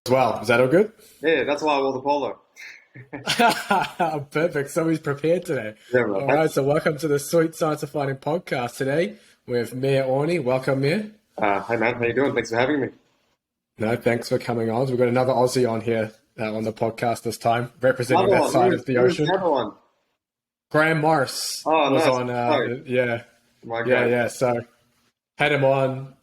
well. Is that all good? Yeah, that's why I wore the polo. Perfect. So he's prepared today. Yeah, bro. All right. So welcome to the Sweet Science of Fighting podcast today with Meer Awny. Welcome, Meer. Hi, man. How you doing? Thanks for having me. No, thanks for coming on. We've got another Aussie on here on the podcast this time, representing Another that one. side of the Who was ocean. the other one? Graham Morris Oh, was nice. on. Sorry. Yeah, My yeah, God. yeah. So had him on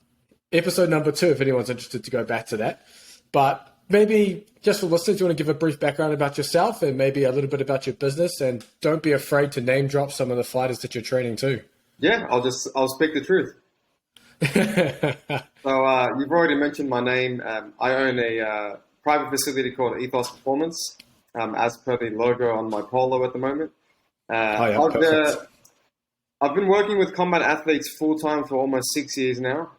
episode number 2 if anyone's interested to go back to that. But maybe just for listeners, you want to give a brief background about yourself and maybe a little bit about your business, and don't be afraid to name drop some of the fighters that you're training too. Yeah, I'll speak the truth. So you've already mentioned my name. I own a private facility called Ethos Performance, as per the logo on my polo at the moment. Perfect. I've been working with combat athletes full time for almost 6 years now.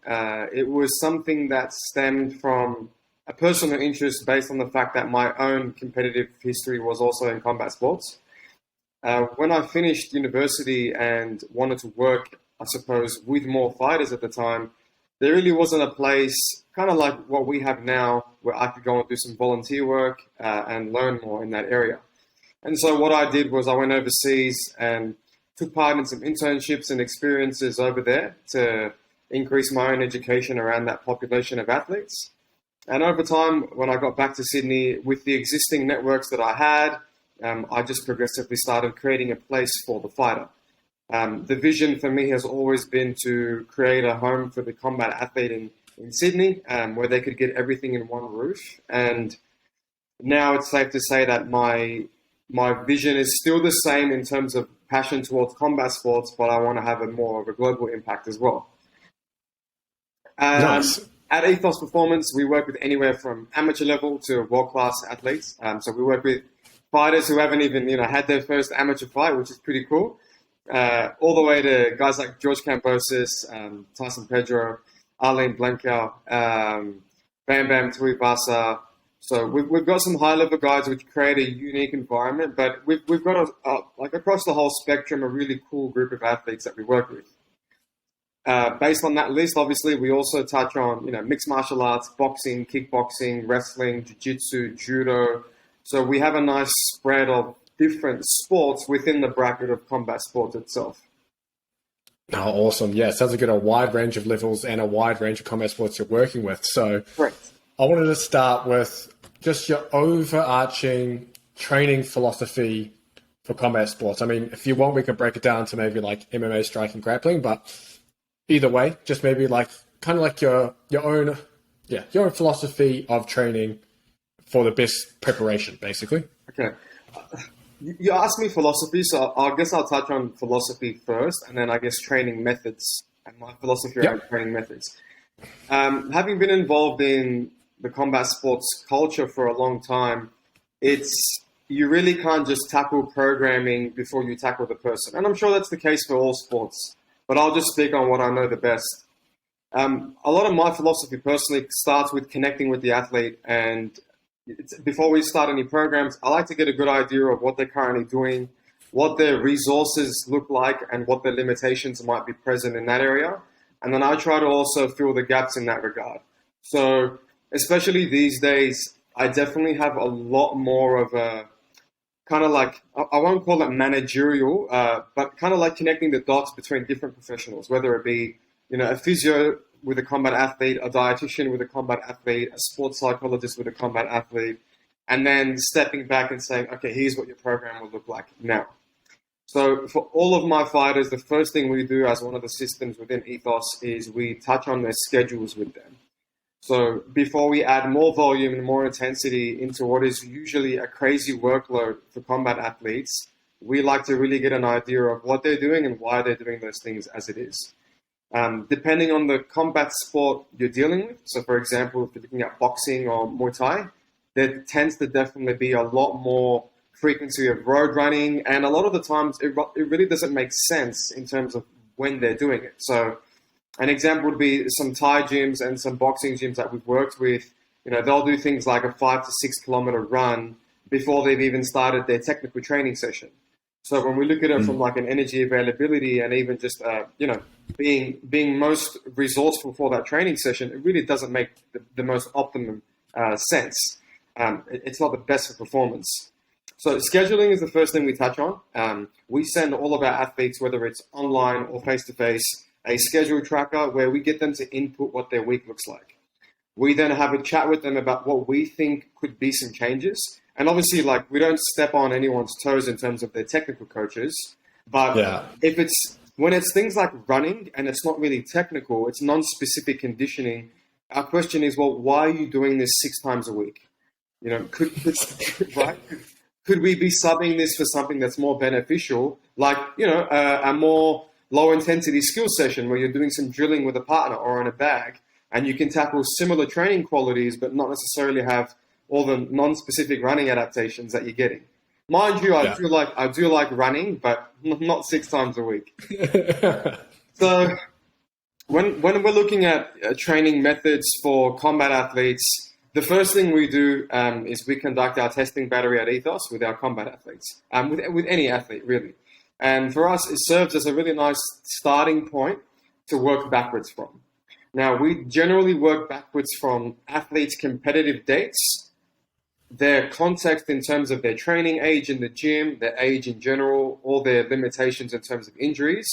It was something that stemmed from a personal interest based on the fact that my own competitive history was also in combat sports. When I finished university and wanted to work, I suppose, with more fighters at the time, there really wasn't a place, kind of like what we have now, where I could go and do some volunteer work and learn more in that area. And so what I did was I went overseas and took part in some internships and experiences over there to increase my own education around that population of athletes. And over time, when I got back to Sydney, with the existing networks that I had, I just progressively started creating a place for the fighter. The vision for me has always been to create a home for the combat athlete in Sydney, where they could get everything in one roof. And now it's safe to say that my vision is still the same in terms of passion towards combat sports, but I want to have a more of a global impact as well. Nice. At Ethos Performance, we work with anywhere from amateur level to world-class athletes. So we work with fighters who haven't even had their first amateur fight, which is pretty cool, all the way to guys like George Kambosos, Tyson, Pedro, Arlene Blancow, Bam Bam Tuivasa. So we've got some high-level guys which create a unique environment, but we've got like across the whole spectrum a really cool group of athletes that we work with. Based on that list, obviously, we also touch on mixed martial arts, boxing, kickboxing, wrestling, jiu-jitsu, judo. So we have a nice spread of different sports within the bracket of combat sports itself. Oh, awesome. Yeah, sounds like you got a wide range of levels and a wide range of combat sports you're working with. So Correct. I wanted to start with just your overarching training philosophy for combat sports. I mean, if you want, we can break it down to maybe like MMA, striking, grappling, but either way, just maybe like kind of like your own philosophy of training for the best preparation, basically. Okay. You asked me philosophy, so I guess I'll touch on philosophy first, and then I guess training methods and my philosophy around training methods. Having been involved in the combat sports culture for a long time, you really can't just tackle programming before you tackle the person. And I'm sure that's the case for all sports, but I'll just speak on what I know the best. A lot of my philosophy personally starts with connecting with the athlete, and before we start any programs, I like to get a good idea of what they're currently doing, what their resources look like, and what their limitations might be present in that area. And then I try to also fill the gaps in that regard. So especially these days, I definitely have a lot more of a kind of like, I won't call it managerial, but kind of like connecting the dots between different professionals, whether it be, a physio with a combat athlete, a dietitian with a combat athlete, a sports psychologist with a combat athlete, and then stepping back and saying, okay, here's what your program will look like now. So for all of my fighters, the first thing we do as one of the systems within Ethos is we touch on their schedules with them. So before we add more volume and more intensity into what is usually a crazy workload for combat athletes, we like to really get an idea of what they're doing and why they're doing those things as it is. Depending on the combat sport you're dealing with, so for example, if you're looking at boxing or Muay Thai, there tends to definitely be a lot more frequency of road running, and a lot of the times it really doesn't make sense in terms of when they're doing it. So an example would be some Thai gyms and some boxing gyms that we've worked with. They'll do things like a 5 to 6 kilometer run before they've even started their technical training session. So when we look at it from like an energy availability and even just being most resourceful for that training session, it really doesn't make the most optimum sense. It's not the best for performance. So scheduling is the first thing we touch on. We send all of our athletes, whether it's online or face-to-face, a schedule tracker where we get them to input what their week looks like. We then have a chat with them about what we think could be some changes. And obviously, like, we don't step on anyone's toes in terms of their technical coaches. But when it's things like running and it's not really technical, it's non-specific conditioning, our question is, well, why are you doing this 6 times a week? You know, could we be subbing this for something that's more beneficial, like, you know, a more low-intensity skill session where you're doing some drilling with a partner or in a bag, and you can tackle similar training qualities but not necessarily have all the non-specific running adaptations that you're getting. Mind you, I do like running, but not 6 times a week. So when we're looking at training methods for combat athletes, the first thing we do is we conduct our testing battery at Ethos with our combat athletes, with any athlete, really. And for us, it serves as a really nice starting point to work backwards from. Now, we generally work backwards from athletes' competitive dates, their context in terms of their training age in the gym, their age in general, all their limitations in terms of injuries,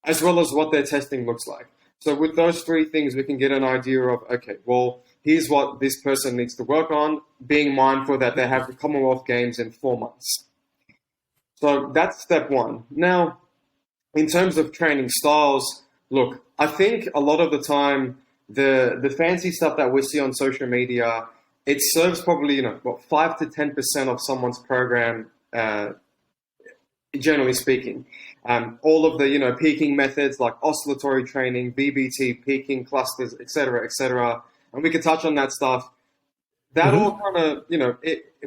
as well as what their testing looks like. So with those 3 things, we can get an idea of, okay, well, here's what this person needs to work on, being mindful that they have the Commonwealth Games in 4 months. So that's step 1. Now, in terms of training styles, look, I think a lot of the time, the fancy stuff that we see on social media, it serves probably, 5 to 10% of someone's program, generally speaking. All of the, peaking methods like oscillatory training, BBT, peaking clusters, et cetera, and we can touch on that stuff. That all kind of,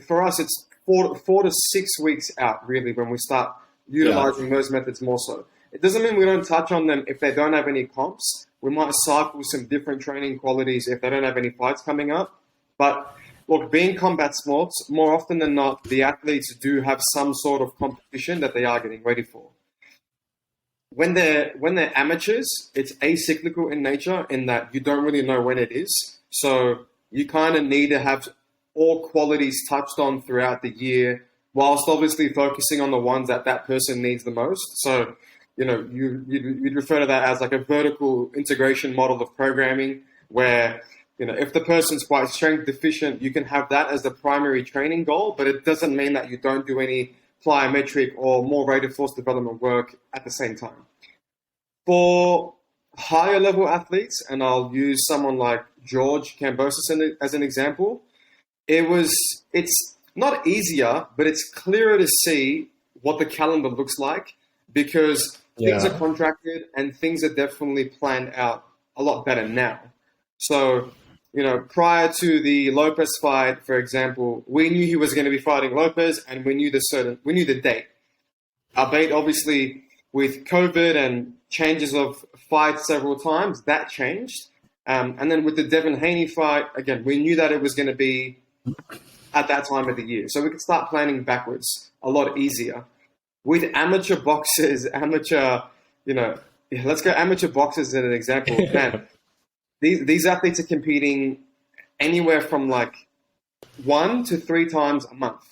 for us, it's 4 to 6 weeks out, really, when we start utilizing those methods more so. It doesn't mean we don't touch on them if they don't have any comps. We might cycle some different training qualities if they don't have any fights coming up. But look, being combat sports, more often than not, the athletes do have some sort of competition that they are getting ready for. When they're amateurs, it's acyclical in nature in that you don't really know when it is. So you kind of need to have all qualities touched on throughout the year, whilst obviously focusing on the ones that person needs the most. So, you'd refer to that as like a vertical integration model of programming where, if the person's quite strength deficient, you can have that as the primary training goal, but it doesn't mean that you don't do any plyometric or more rate of force development work at the same time. For higher level athletes, and I'll use someone like George Kambosos as an example, it's not easier, but it's clearer to see what the calendar looks like because things are contracted and things are definitely planned out a lot better now. So, prior to the Lopez fight, for example, we knew he was going to be fighting Lopez and we knew the date. Albeit obviously with COVID and changes of fights several times, that changed. And then with the Devin Haney fight, again, we knew that it was going to be at that time of the year. So we could start planning backwards a lot easier. With amateur boxers, let's go amateur boxers as an example. Man, these athletes are competing anywhere from like 1 to 3 times a month,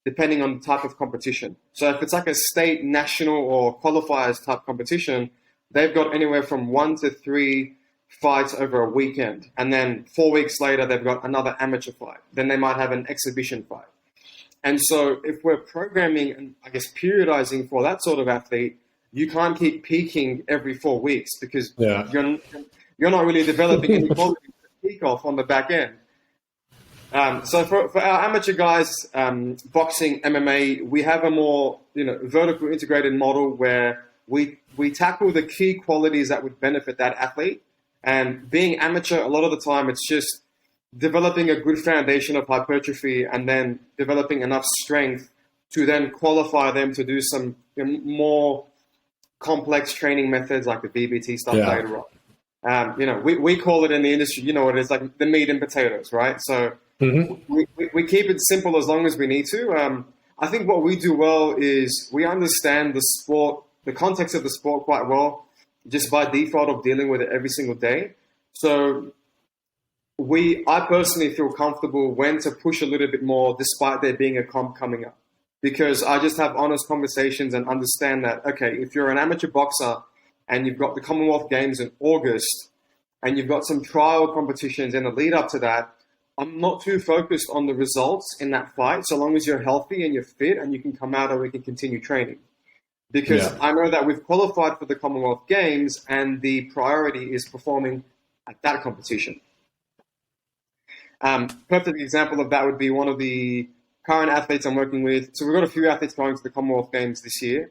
depending on the type of competition. So if it's like a state, national, or qualifiers type competition, they've got anywhere from 1 to 3 fights over a weekend. And then 4 weeks later, they've got another amateur fight. Then they might have an exhibition fight. And so if we're programming and I guess periodizing for that sort of athlete, you can't keep peaking every 4 weeks because you're not really developing any quality to peak off on the back end. So for our amateur guys, boxing, MMA, we have a more vertical integrated model where we tackle the key qualities that would benefit that athlete. And being amateur, a lot of the time, it's just developing a good foundation of hypertrophy and then developing enough strength to then qualify them to do some more complex training methods like the BBT stuff later on. We call it in the industry, it's like the meat and potatoes, right? So we keep it simple as long as we need to. I think what we do well is we understand the sport, the context of the sport quite well, just by default of dealing with it every single day. So I personally feel comfortable when to push a little bit more despite there being a comp coming up. Because I just have honest conversations and understand that, okay, if you're an amateur boxer and you've got the Commonwealth Games in August and you've got some trial competitions in the lead up to that, I'm not too focused on the results in that fight, so long as you're healthy and you're fit and you can come out and we can continue training. Because I know that we've qualified for the Commonwealth Games and the priority is performing at that competition. Perfect example of that would be one of the current athletes I'm working with. So we've got a few athletes going to the Commonwealth Games this year.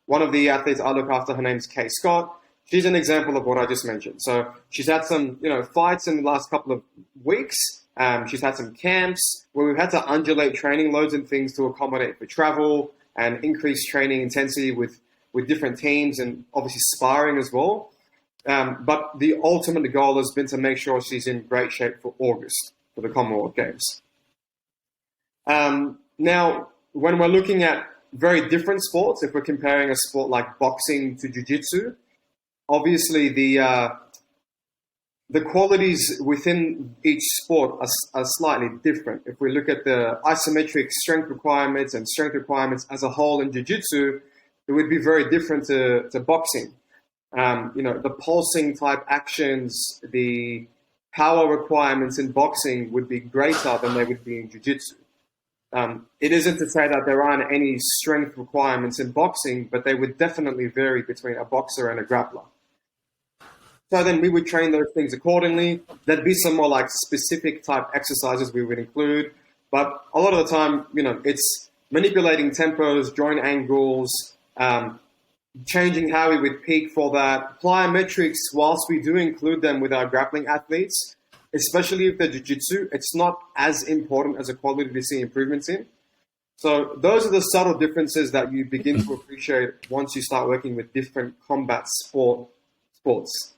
One of the athletes I look after, her name's Kay Scott. She's an example of what I just mentioned. So she's had some, fights in the last couple of weeks. She's had some camps where we've had to undulate training loads and things to accommodate for travel and increase training intensity with different teams and obviously sparring as well. But the ultimate goal has been to make sure she's in great shape for August for the Commonwealth Games. Now, when we're looking at very different sports, if we're comparing a sport like boxing to jiu-jitsu, obviously the qualities within each sport are slightly different. If we look at the isometric strength requirements and strength requirements as a whole in jiu-jitsu, it would be very different to boxing. The pulsing type actions, the power requirements in boxing would be greater than they would be in jiu-jitsu. It isn't to say that there aren't any strength requirements in boxing, but they would definitely vary between a boxer and a grappler. So then we would train those things accordingly. There'd be some more like specific type exercises we would include. But a lot of the time, it's manipulating tempos, joint angles, changing how we would peak for that. Plyometrics, whilst we do include them with our grappling athletes, especially if they're jiu-jitsu, it's not as important as a quality to see improvements in. So those are the subtle differences that you begin to appreciate once you start working with different combat sports.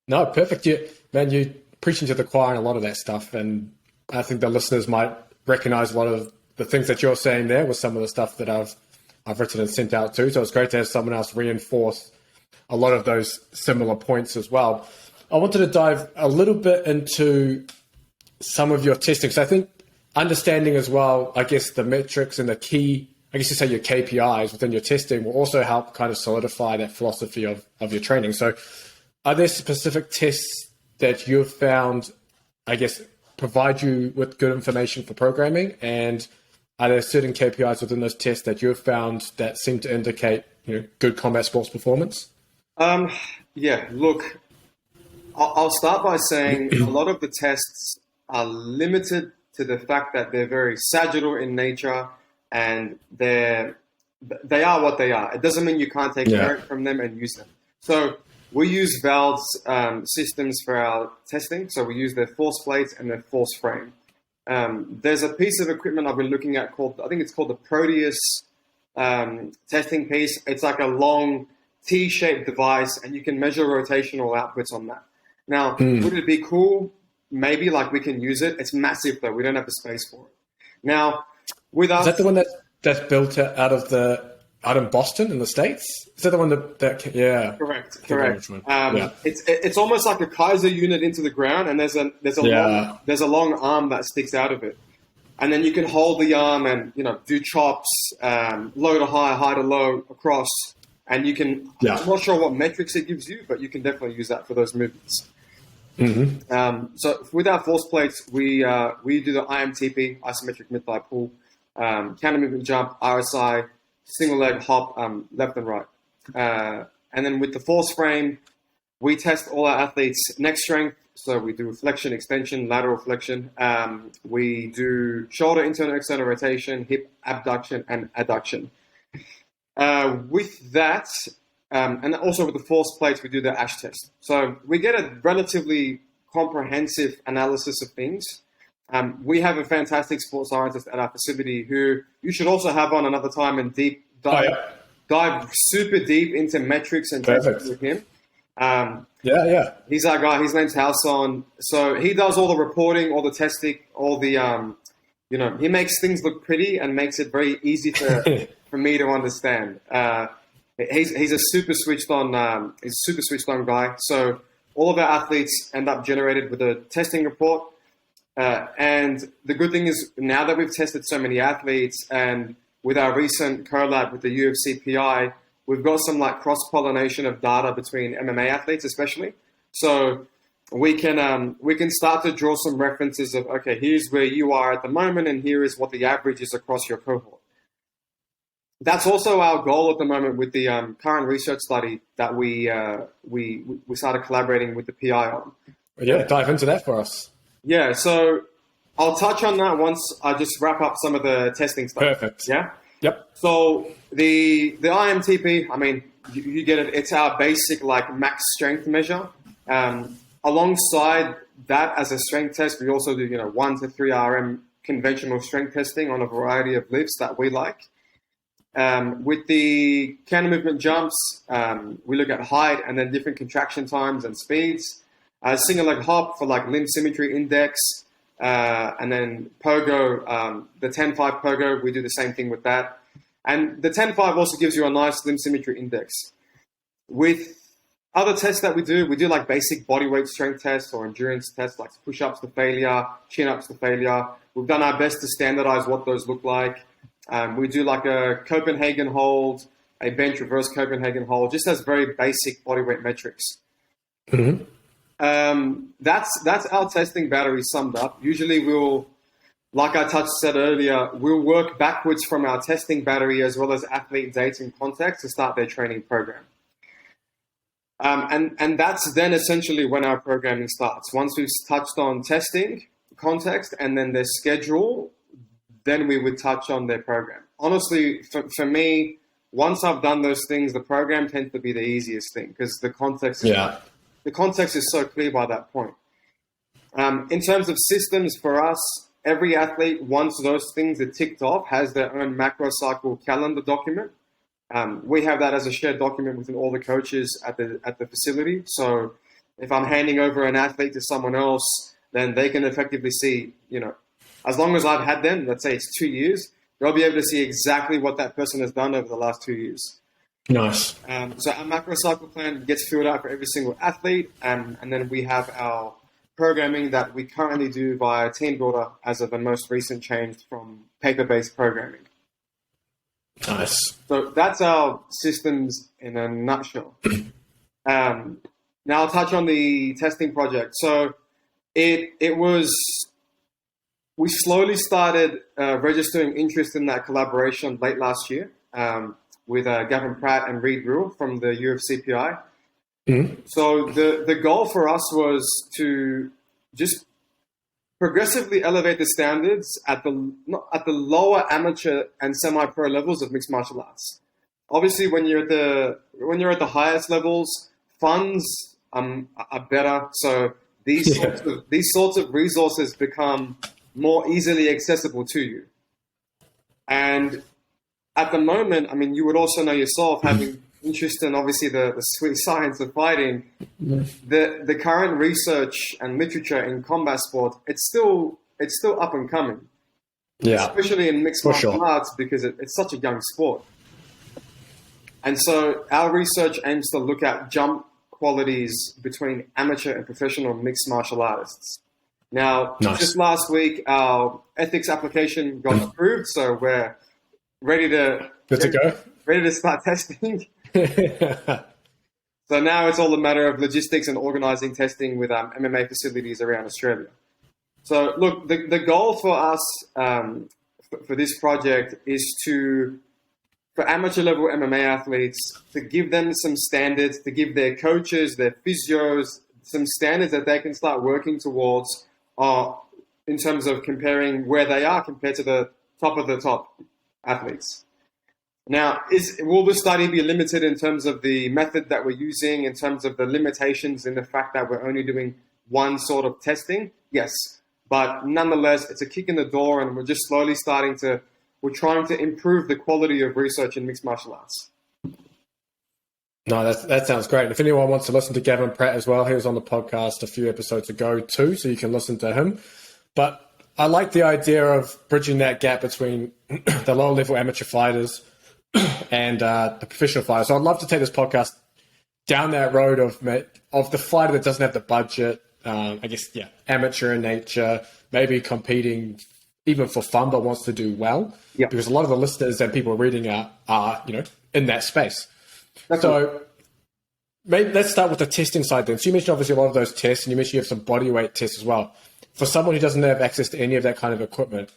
No, perfect. You're preaching to the choir and a lot of that stuff. And I think the listeners might recognize a lot of the things that you're saying there with some of the stuff that I've written and sent out too. So it's great to have someone else reinforce a lot of those similar points as well. I wanted to dive a little bit into some of your testing. So I think understanding as well, I guess, the metrics and the key, I guess you say your KPIs within your testing will also help kind of solidify that philosophy of your training. So are there specific tests that you've found, I guess, provide you with good information for programming? And are there certain KPIs within those tests that you've found that seem to indicate good combat sports performance? Look, I'll start by saying a lot of the tests are limited to the fact that they're very sagittal in nature and they are what they are. It doesn't mean you can't take merit from them and use them. So we use Valve's systems for our testing. So we use their force plates and their force frame. There's a piece of equipment I've been looking at called the Proteus testing piece. It's like a long T-shaped device and you can measure rotational outputs on that. Now, would it be cool? Maybe, like, we can use it. It's massive though. We don't have the space for it. Now, with us, is that the one that's built out in Boston in the States? Is that the one that yeah? Correct. It's almost like a Kaiser unit into the ground, and there's a long arm that sticks out of it, and then you can hold the arm and do chops, low to high to low across, and you can. I'm not sure what metrics it gives you, but you can definitely use that for those movements. Mm-hmm. So with our force plates, we do the IMTP, isometric mid-thigh pull, counter movement jump, RSI, single leg hop, left and right. And then with the force frame, we test all our athletes' neck strength. So we do flexion, extension, lateral flexion. We do shoulder internal external rotation, hip abduction, and adduction. With that, and also with the force plates, we do the ASH test. So we get a relatively comprehensive analysis of things. We have a fantastic sports scientist at our facility who you should also have on another time and dive super deep into metrics and testing with him. He's our guy. His name's Halson. So he does all the reporting, all the testing, all the, he makes things look pretty and makes it very easy for me to understand. He's a super switched on guy. So all of our athletes end up generated with a testing report. And the good thing is now that we've tested so many athletes and with our recent collab with the UFC PI, we've got some like cross-pollination of data between MMA athletes especially. So we can start to draw some references of, okay, here's where you are at the moment and here is what the average is across your cohort. That's also our goal at the moment with the current research study that we started collaborating with the PI on. Yeah, dive into that for us. Yeah, so I'll touch on that once I just wrap up some of the testing stuff. Perfect. Yeah? Yep. So the IMTP, I mean, you get it. It's our basic like max strength measure. Alongside that as a strength test, we also do 1 to 3 RM conventional strength testing on a variety of lifts that we like. With the counter movement jumps, we look at height and then different contraction times and speeds. Single leg hop for like limb symmetry index, and then pogo, the 10-5 pogo, we do the same thing with that. And the 10-5 also gives you a nice limb symmetry index. With other tests that we do like basic bodyweight strength tests or endurance tests like push-ups to failure, chin-ups to failure. We've done our best to standardize what those look like. We do like a Copenhagen hold, a bench reverse Copenhagen hold, just as very basic bodyweight metrics. Mm-hmm. That's our testing battery summed up. Usually like I said earlier, we'll work backwards from our testing battery as well as athlete dates and contacts to start their training program. And that's then essentially when our programming starts. Once we've touched on testing, context, and then their schedule, then we would touch on their program. Honestly, for me, once I've done those things, the program tends to be the easiest thing because the context is so clear by that point. In terms of systems for us, every athlete, once those things are ticked off, has their own macro cycle calendar document. We have that as a shared document within all the coaches at the facility. So if I'm handing over an athlete to someone else, then they can effectively see, as long as I've had them, let's say it's 2 years, they'll be able to see exactly what that person has done over the last 2 years. Nice. So our macro cycle plan gets filled out for every single athlete. And then we have our programming that we currently do via Team Builder as of the most recent change from paper-based programming. Nice. So that's our systems in a nutshell. Now I'll touch on the testing project. So we slowly started registering interest in that collaboration late last year with Gavin Pratt and Reed Rule from the UFC PI. Mm-hmm. So the goal for us was to just progressively elevate the standards at the lower amateur and semi-pro levels of mixed martial arts. Obviously, when you're at the highest levels, funds are better. So these sorts of resources become more easily accessible to you. And at the moment, I mean, you would also know yourself, having interest in obviously the sweet science of fighting, the current research and literature in combat sport, it's still up and coming. Yeah. Especially in mixed martial arts because it's such a young sport. And so our research aims to look at jump qualities between amateur and professional mixed martial artists. Now, just last week, our ethics application got approved, so we're ready to go. Ready to start testing. So now it's all a matter of logistics and organizing testing with MMA facilities around Australia. So look, the goal for us for this project is for amateur level MMA athletes to give them some standards, to give their coaches, their physios, some standards that they can start working towards in terms of comparing where they are compared to the top of the top athletes. Now, will the study be limited in terms of the method that we're using, in terms of the limitations in the fact that we're only doing one sort of testing? Yes. But nonetheless, it's a kick in the door and we're just slowly we're trying to improve the quality of research in mixed martial arts. No, that sounds great. If anyone wants to listen to Gavin Pratt as well, he was on the podcast a few episodes ago too, so you can listen to him. But I like the idea of bridging that gap between the low-level amateur fighters and the professional fighters. So I'd love to take this podcast down that road of of the fighter that doesn't have the budget, I guess, yeah, amateur in nature, maybe competing even for fun, but wants to do well. Yeah. Because a lot of the listeners and people reading are in that space. Definitely. So maybe let's start with the testing side then. So you mentioned obviously a lot of those tests, and you mentioned you have some body weight tests as well. For someone who doesn't have access to any of that kind of equipment,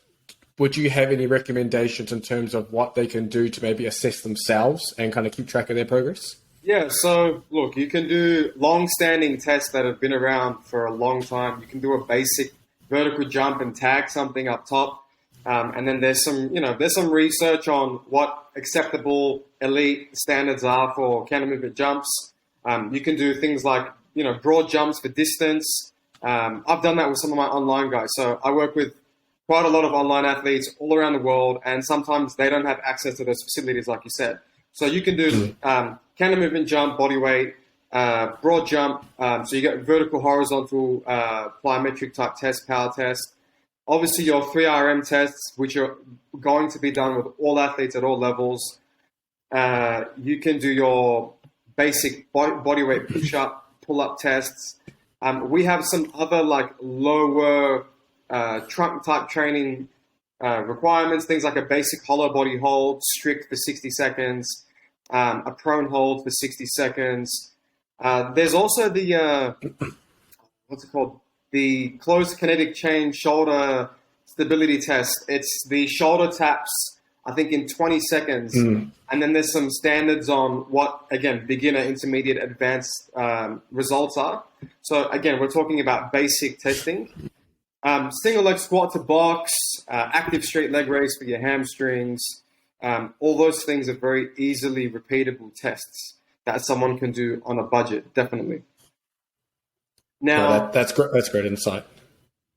would you have any recommendations in terms of what they can do to maybe assess themselves and kind of keep track of their progress? Yeah, so look, you can do long-standing tests that have been around for a long time. You can do a basic vertical jump and tag something up top, and then there's some research on what acceptable elite standards are for counter movement jumps. You can do things like broad jumps for distance. I've done that with some of my online guys. So I work with quite a lot of online athletes all around the world, and sometimes they don't have access to those facilities, like you said. So you can do counter movement jump, body weight, broad jump. So you get vertical, horizontal, plyometric type test, power test. Obviously, your 3RM tests, which are going to be done with all athletes at all levels. You can do your basic body weight push-up, pull-up tests. We have some other like lower trunk type training requirements, things like a basic hollow body hold, strict for 60 seconds, a prone hold for 60 seconds. There's also the, what's it called? The closed kinetic chain shoulder stability test. It's the shoulder taps, I think, in 20 seconds. And then there's some standards on what, again, beginner, intermediate, advanced results are. So again, we're talking about basic testing. Single leg squat to box, active straight leg raise for your hamstrings. All those things are very easily repeatable tests that someone can do on a budget, definitely. Now, that's great. That's great insight.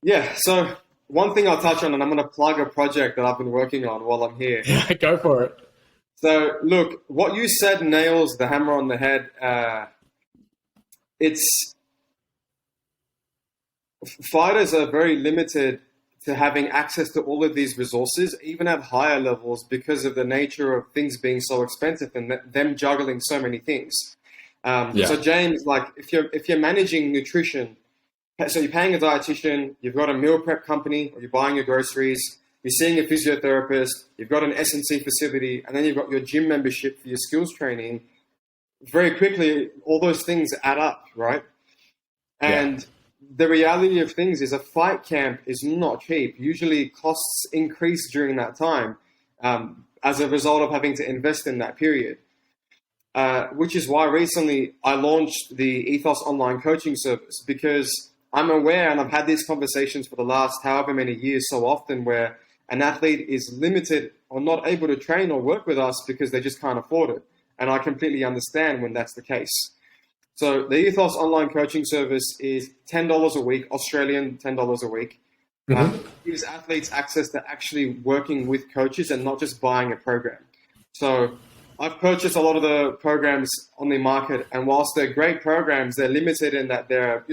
Yeah. So one thing I'll touch on, and I'm going to plug a project that I've been working on while I'm here. Yeah, go for it. So look, what you said nails the hammer on the head. Fighters are very limited to having access to all of these resources, even at higher levels, because of the nature of things being so expensive and them juggling so many things. So James, like if you're managing nutrition, so you're paying a dietitian, you've got a meal prep company, or you're buying your groceries, you're seeing a physiotherapist, you've got an S&C facility, and then you've got your gym membership for your skills training. Very quickly, all those things add up, right? And the reality of things is a fight camp is not cheap. Usually costs increase during that time as a result of having to invest in that period. Which is why recently I launched the Ethos online coaching service, because I'm aware, and I've had these conversations for the last however many years so often, where an athlete is limited or not able to train or work with us because they just can't afford it. And I completely understand when that's the case. So the Ethos online coaching service is $10 a week, Australian $10 a week. Gives athletes access to actually working with coaches and not just buying a program. So I've purchased a lot of the programs on the market, and whilst they're great programs, they're limited in that they're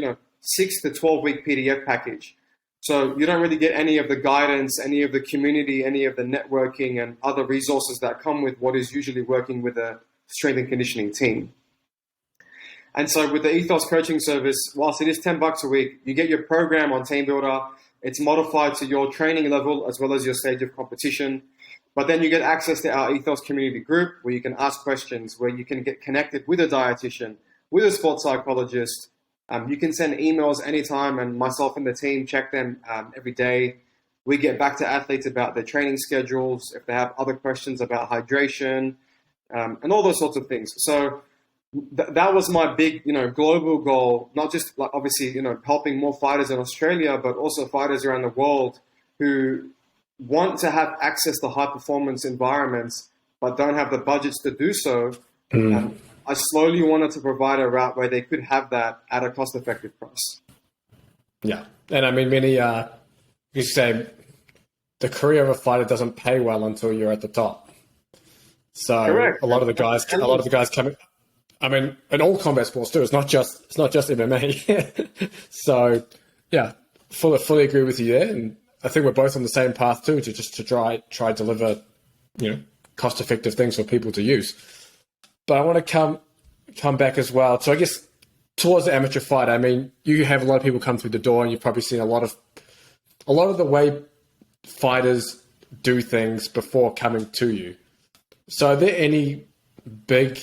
6 to 12 week PDF package. So you don't really get any of the guidance, any of the community, any of the networking and other resources that come with what is usually working with a strength and conditioning team. And so with the Ethos coaching service, whilst it is $10 a week, you get your program on Team Builder. It's modified to your training level as well as your stage of competition. But then you get access to our Ethos community group where you can ask questions, where you can get connected with a dietitian, with a sports psychologist. You can send emails anytime, and myself and the team check them every day. We get back to athletes about their training schedules, if they have other questions about hydration, and all those sorts of things. So that was my big, global goal, not just like obviously, helping more fighters in Australia, but also fighters around the world who want to have access to high performance environments, but don't have the budgets to do so. I slowly wanted to provide a route where they could have that at a cost effective price. Yeah. And I mean, many, you say the career of a fighter doesn't pay well until you're at the top. So Correct. a lot of the guys coming, I mean, in all combat sports too. It's not just MMA. So yeah, fully agree with you there. And I think we're both on the same path too, to try deliver, cost effective things for people to use. But I want to come back as well. So I guess towards the amateur fight, I mean, you have a lot of people come through the door, and you've probably seen a lot of the way fighters do things before coming to you. So are there any big,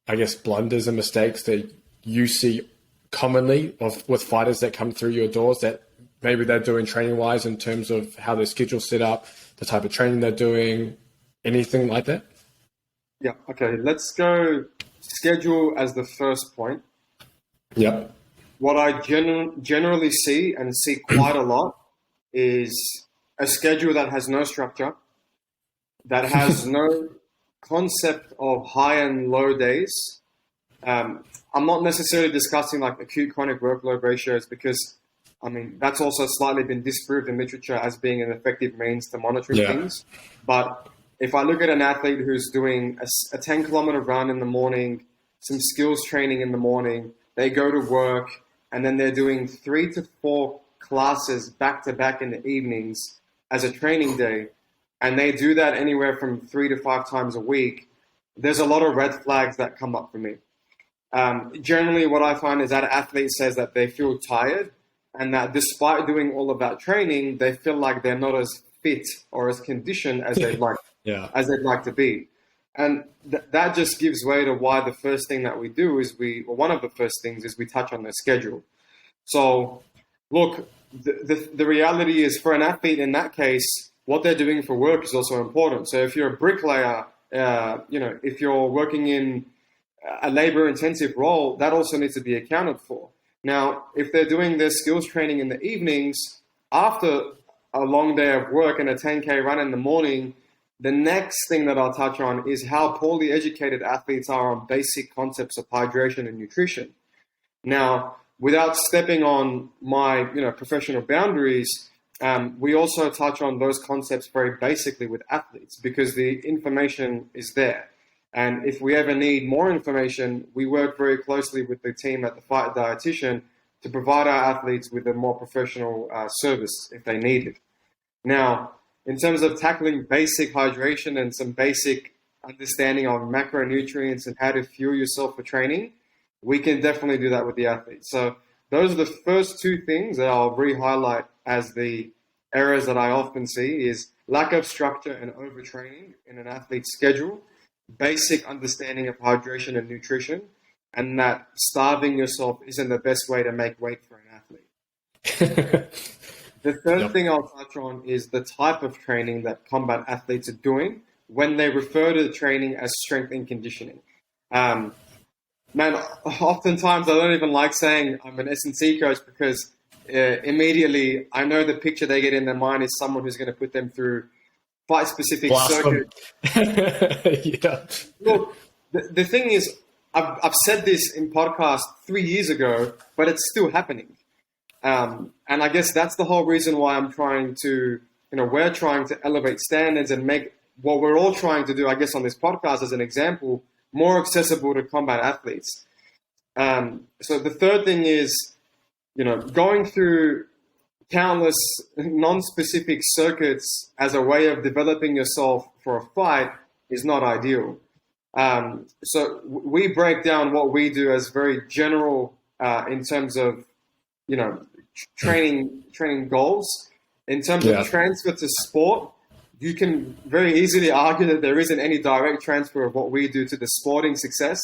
I guess, blunders and mistakes that you see commonly with fighters that come through your doors that maybe they're doing training-wise in terms of how their schedule's set up, the type of training they're doing, anything like that? Yeah, okay. Let's go schedule as the first point. Yep. What I generally see and see quite a lot is a schedule that has no structure, that has no concept of high and low days. I'm not necessarily discussing like acute chronic workload ratios because, I mean, that's also slightly been disproved in literature as being an effective means to monitoring things. But if I look at an athlete who's doing a 10-kilometer run in the morning, some skills training in the morning, they go to work, and then they're doing 3 to 4 classes back-to-back in the evenings as a training day, and they do that anywhere from 3 to 5 times a week, there's a lot of red flags that come up for me. Generally, what I find is that athlete says that they feel tired, and that despite doing all of that training, they feel like they're not as fit or as conditioned as they'd like, as they'd like to be. And that just gives way to why the first thing that we do is one of the first things is we touch on their schedule. So, look, the reality is for an athlete in that case, what they're doing for work is also important. So if you're a bricklayer, if you're working in a labor-intensive role, that also needs to be accounted for. Now, if they're doing their skills training in the evenings, after a long day of work and a 10K run in the morning, the next thing that I'll touch on is how poorly educated athletes are on basic concepts of hydration and nutrition. Now, without stepping on my professional boundaries, we also touch on those concepts very basically with athletes because the information is there. And if we ever need more information, we work very closely with the team at the Fight Dietitian to provide our athletes with a more professional service if they need it. Now, in terms of tackling basic hydration and some basic understanding of macronutrients and how to fuel yourself for training, we can definitely do that with the athletes. So those are the first two things that I'll re-highlight as the errors that I often see is lack of structure and overtraining in an athlete's schedule, basic understanding of hydration and nutrition, and that starving yourself isn't the best way to make weight for an athlete. The third thing I'll touch on is the type of training that combat athletes are doing when they refer to the training as strength and conditioning. Man, oftentimes I don't even like saying I'm an S&C coach because immediately I know the picture they get in their mind is someone who's going to put them through fight-specific circuit. Look, the thing is, I've said this in podcast 3 years ago, but it's still happening. And I guess that's the whole reason why I'm trying to, we're trying to elevate standards and make what we're all trying to do, I guess, on this podcast as an example, more accessible to combat athletes. So the third thing is, going through countless non-specific circuits as a way of developing yourself for a fight is not ideal. So we break down what we do as very general in terms of, training goals. In terms of transfer to sport, you can very easily argue that there isn't any direct transfer of what we do to the sporting success.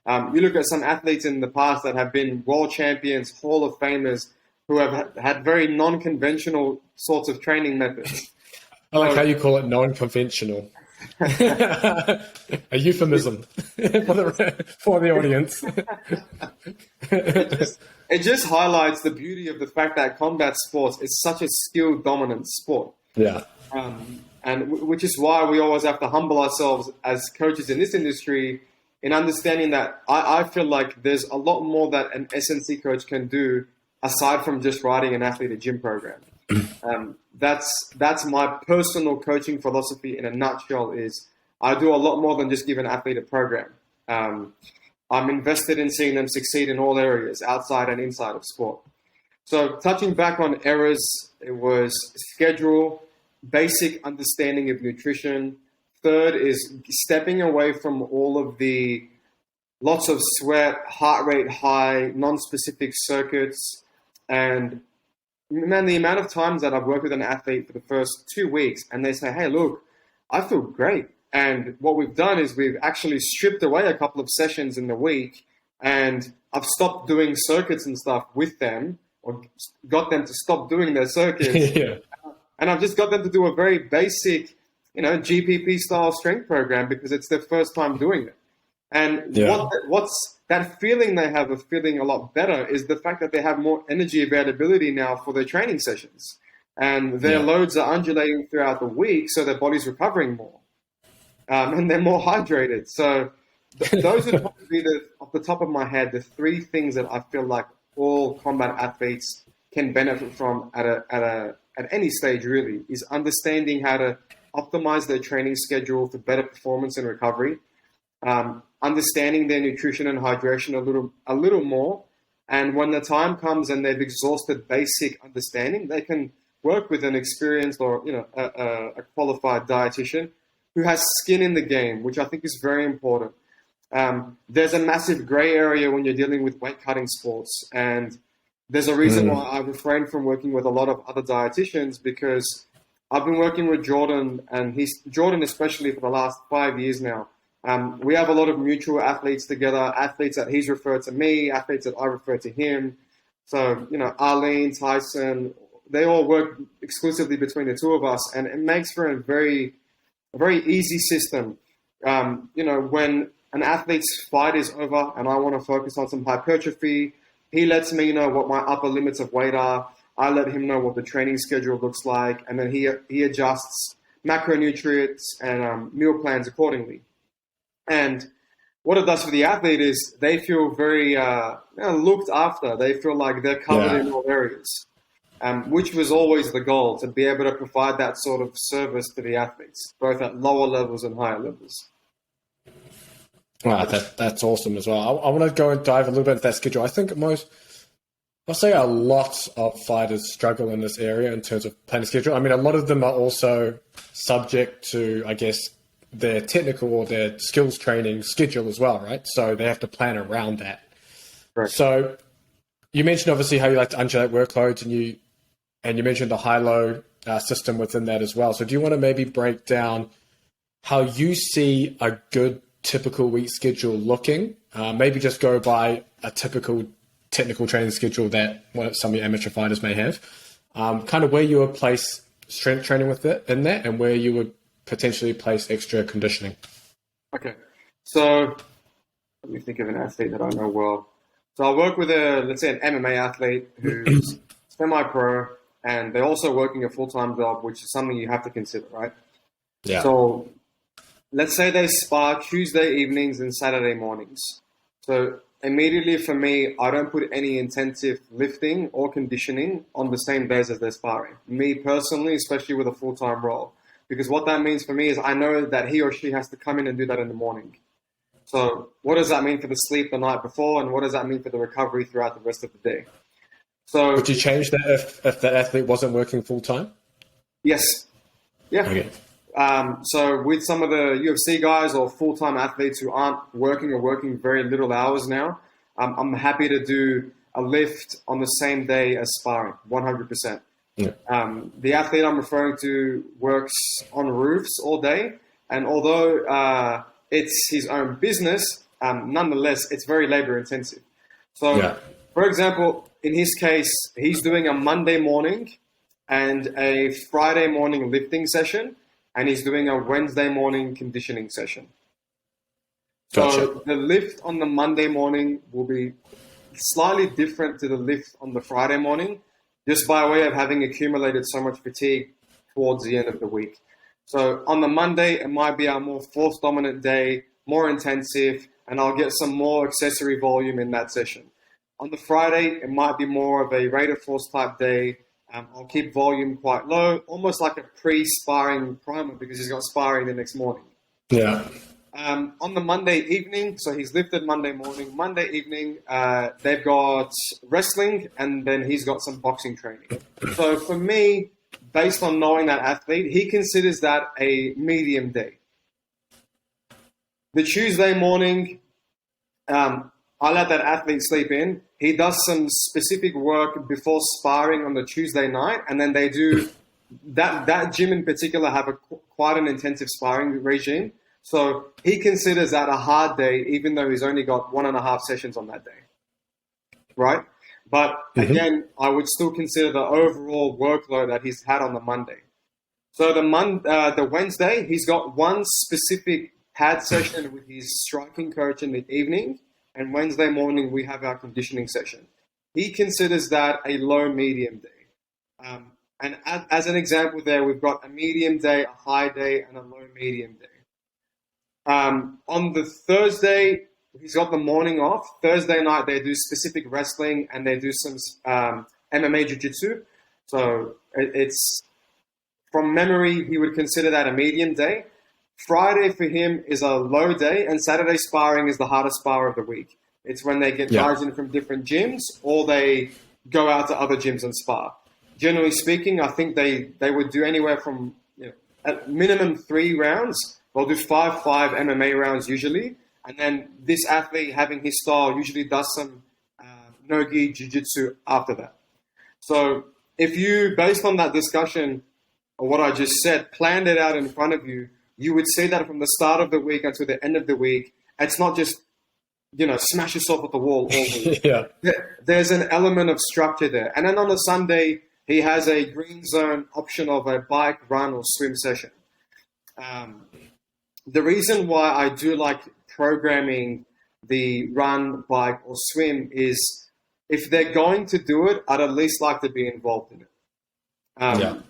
You look at some athletes in the past that have been world champions, Hall of Famers, who have had very non-conventional sorts of training methods. I like how you call it non-conventional. A euphemism for the audience. It just highlights the beauty of the fact that combat sports is such a skill-dominant sport. Yeah. And which is why we always have to humble ourselves as coaches in this industry in understanding that I feel like there's a lot more that an S&C coach can do aside from just writing an athlete a gym program. That's my personal coaching philosophy in a nutshell is I do a lot more than just give an athlete a program. I'm invested in seeing them succeed in all areas, outside and inside of sport. So touching back on errors, it was schedule, basic understanding of nutrition. Third is stepping away from all of the lots of sweat, heart rate high, non-specific circuits. And man, the amount of times that I've worked with an athlete for the first 2 weeks and they say, hey, look, I feel great. And what we've done is we've actually stripped away a couple of sessions in the week, and I've stopped doing circuits and stuff with them, or got them to stop doing their circuits. Yeah. And I've just got them to do a very basic, GPP style strength program because it's their first time doing it. And what's that feeling they have of feeling a lot better is the fact that they have more energy availability now for their training sessions. And their loads are undulating throughout the week, so their body's recovering more. And they're more hydrated. So those would probably be, off the top of my head, the 3 things that I feel like all combat athletes can benefit from at any stage, really, is understanding how to optimize their training schedule for better performance and recovery, understanding their nutrition and hydration a little more, and when the time comes and they've exhausted basic understanding, they can work with an experienced or a qualified dietitian who has skin in the game, which I think is very important. There's a massive gray area when you're dealing with weight cutting sports, and there's a reason why I refrain from working with a lot of other dietitians, because I've been working with Jordan, and Jordan especially for the last 5 years now. We have a lot of mutual athletes together, athletes that he's referred to me, athletes that I refer to him. So, Arlene, Tyson, they all work exclusively between the two of us, and it makes for a very easy system. When an athlete's fight is over and I want to focus on some hypertrophy, he lets me know what my upper limits of weight are. I let him know what the training schedule looks like, and then he adjusts macronutrients and meal plans accordingly. And what it does for the athlete is they feel very looked after. They feel like they're covered in all areas, which was always the goal, to be able to provide that sort of service to the athletes, both at lower levels and higher levels. Wow, that's awesome as well. I want to go and dive a little bit into that schedule. I think I'll say a lot of fighters struggle in this area in terms of planning schedule. I mean, a lot of them are also subject to, I guess, their technical or their skills training schedule as well, right? So they have to plan around that. Right. So you mentioned obviously how you like to undulate workloads, and you mentioned the high-low system within that as well. So do you want to maybe break down how you see a good typical week schedule looking? Maybe just go by a typical technical training schedule that some of your amateur fighters may have. Kind of where you would place strength training with it in that, and where you would potentially place extra conditioning. Okay, so let me think of an athlete that I know well. So I work with let's say an MMA athlete who's semi-pro, and they're also working a full-time job, which is something you have to consider, right? Yeah. So let's say they spar Tuesday evenings and Saturday mornings. So immediately for me, I don't put any intensive lifting or conditioning on the same days as they're sparring. Me personally, especially with a full-time role. Because what that means for me is I know that he or she has to come in and do that in the morning. So what does that mean for the sleep the night before, and what does that mean for the recovery throughout the rest of the day? So would you change that if that athlete wasn't working full-time? Yes. Yeah. Okay. So with some of the UFC guys or full-time athletes who aren't working or working very little hours now, I'm happy to do a lift on the same day as sparring, 100%. Yeah. The athlete I'm referring to works on roofs all day, and although it's his own business, nonetheless, it's very labor intensive. So, for example, in his case, he's doing a Monday morning and a Friday morning lifting session, and he's doing a Wednesday morning conditioning session. Gotcha. So the lift on the Monday morning will be slightly different to the lift on the Friday morning, just by way of having accumulated so much fatigue towards the end of the week. So on the Monday, it might be our more force dominant day, more intensive, and I'll get some more accessory volume in that session. On the Friday, it might be more of a rate of force type day. I'll keep volume quite low, almost like a pre-sparring primer, because he's got sparring the next morning. Yeah. On the Monday evening, so he's lifted Monday morning. Monday evening, they've got wrestling, and then he's got some boxing training. So for me, based on knowing that athlete, he considers that a medium day. The Tuesday morning, I let that athlete sleep in. He does some specific work before sparring on the Tuesday night, and then they do that gym in particular have quite an intensive sparring regime. So he considers that a hard day, even though he's only got 1.5 sessions on that day, right? But again, I would still consider the overall workload that he's had on the Monday. So the Wednesday, he's got one specific pad session with his striking coach in the evening, and Wednesday morning we have our conditioning session. He considers that a low-medium day. And as an example there, we've got a medium day, a high day, and a low-medium day. On the Thursday, he's got the morning off. Thursday night, they do specific wrestling and they do some MMA jiu-jitsu. So it's, from memory, he would consider that a medium day. Friday for him is a low day, and Saturday sparring is the hardest spar of the week. It's when they get guys in from different gyms, or they go out to other gyms and spar. Generally speaking, I think they would do anywhere from, at minimum 3 rounds. They'll do 5 MMA rounds usually. And then this athlete, having his style, usually does some no-gi jiu-jitsu after that. So if you, based on that discussion, or what I just said, planned it out in front of you, you would see that from the start of the week until the end of the week, it's not just, smash yourself at the wall all week. There's an element of structure there. And then on a Sunday, he has a green zone option of a bike, run, or swim session. The reason why I do like programming the run, bike, or swim is if they're going to do it, I'd at least like to be involved in it.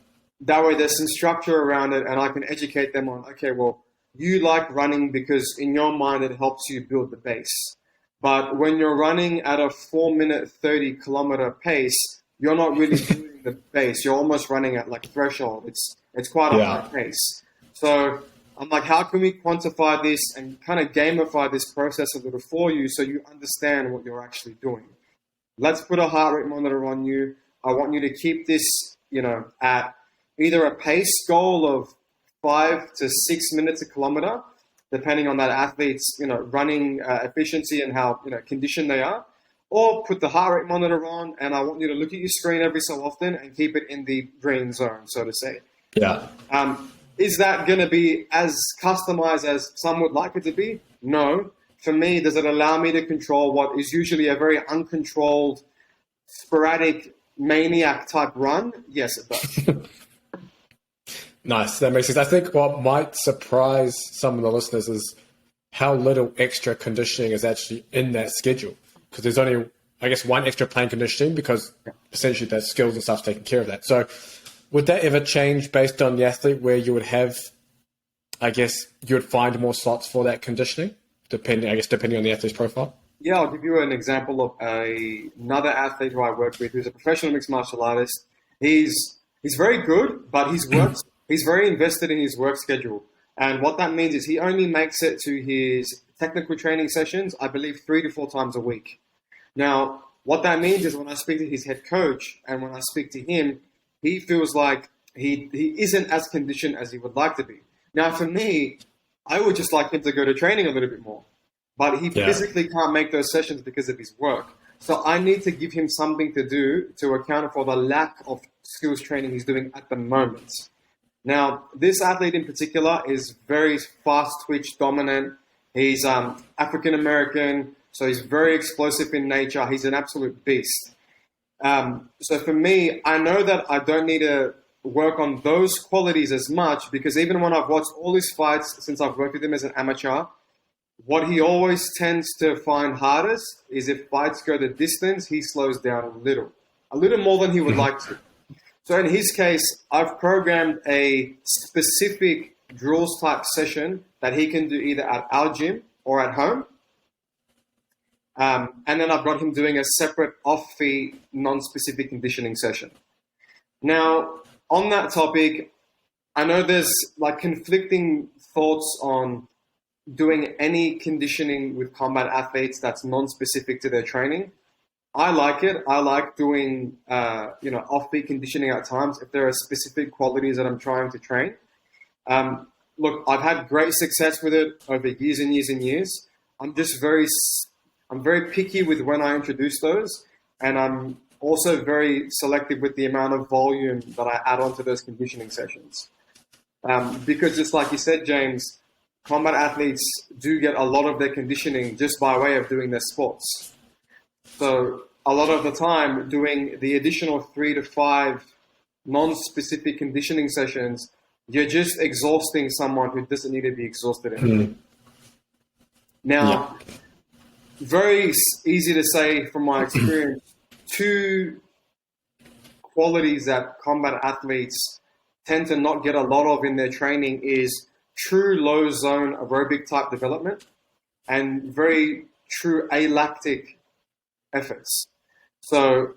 That way there's some structure around it, and I can educate them on, okay, well, you like running because in your mind it helps you build the base. But when you're running at a 4-minute, 30-kilometer pace, you're not really building the base. You're almost running at like threshold. It's quite a high pace. So I'm like, how can we quantify this and kind of gamify this process a little for you so you understand what you're actually doing? Let's put a heart rate monitor on you. I want you to keep this, at either a pace goal of 5 to 6 minutes a kilometer, depending on that athlete's, running efficiency and how, conditioned they are, or put the heart rate monitor on, and I want you to look at your screen every so often and keep it in the green zone, so to say. Is that going to be as customized as some would like it to be? No. For me, does it allow me to control what is usually a very uncontrolled, sporadic, maniac type run? Yes, it does. Nice. That makes sense. I think what might surprise some of the listeners is how little extra conditioning is actually in that schedule. Because there's only, I guess, one extra plane conditioning because essentially the skills and stuff's taking care of that. So would that ever change based on the athlete where you would have, I guess, you would find more slots for that conditioning, depending on the athlete's profile? Yeah, I'll give you an example of another athlete who I work with who's a professional mixed martial artist. He's very good, but he's very invested in his work schedule. And what that means is he only makes it to his technical training sessions, I believe, 3 to 4 times a week. Now, what that means is when I speak to his head coach and when I speak to him, he feels like he isn't as conditioned as he would like to be. Now, for me, I would just like him to go to training a little bit more. But he physically can't make those sessions because of his work. So I need to give him something to do to account for the lack of skills training he's doing at the moment. Now, this athlete in particular is very fast twitch dominant. He's African-American, so he's very explosive in nature. He's an absolute beast. So for me, I know that I don't need to work on those qualities as much because even when I've watched all his fights since I've worked with him as an amateur, what he always tends to find hardest is if fights go the distance, he slows down a little more than he would like to. So in his case, I've programmed a specific drills type session that he can do either at our gym or at home. And then I've got him doing a separate off-fee, non-specific conditioning session. Now, on that topic, I know there's like conflicting thoughts on doing any conditioning with combat athletes that's non-specific to their training. I like it. I like doing, off-beat conditioning at times if there are specific qualities that I'm trying to train. Look, I've had great success with it over years and years and years. I'm just very I'm very picky with when I introduce those, and I'm also very selective with the amount of volume that I add onto those conditioning sessions. Because just like you said, James, combat athletes do get a lot of their conditioning just by way of doing their sports. So a lot of the time, doing the additional 3 to 5 non-specific conditioning sessions, you're just exhausting someone who doesn't need to be exhausted anymore. Now, very easy to say from my experience, 2 qualities that combat athletes tend to not get a lot of in their training is true low zone aerobic type development and very true alactic efforts. So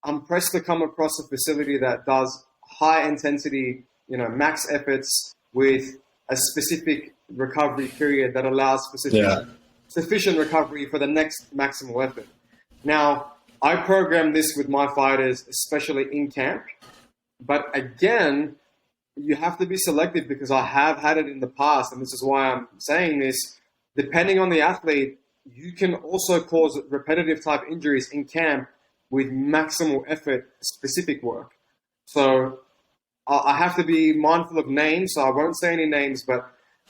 I'm pressed to come across a facility that does high intensity, max efforts with a specific recovery period that allows for sufficient recovery for the next maximal effort. Now, I program this with my fighters, especially in camp. But again, you have to be selective because I have had it in the past, and this is why I'm saying this. Depending on the athlete, you can also cause repetitive type injuries in camp with maximal effort specific work. So I have to be mindful of names, so I won't say any names, but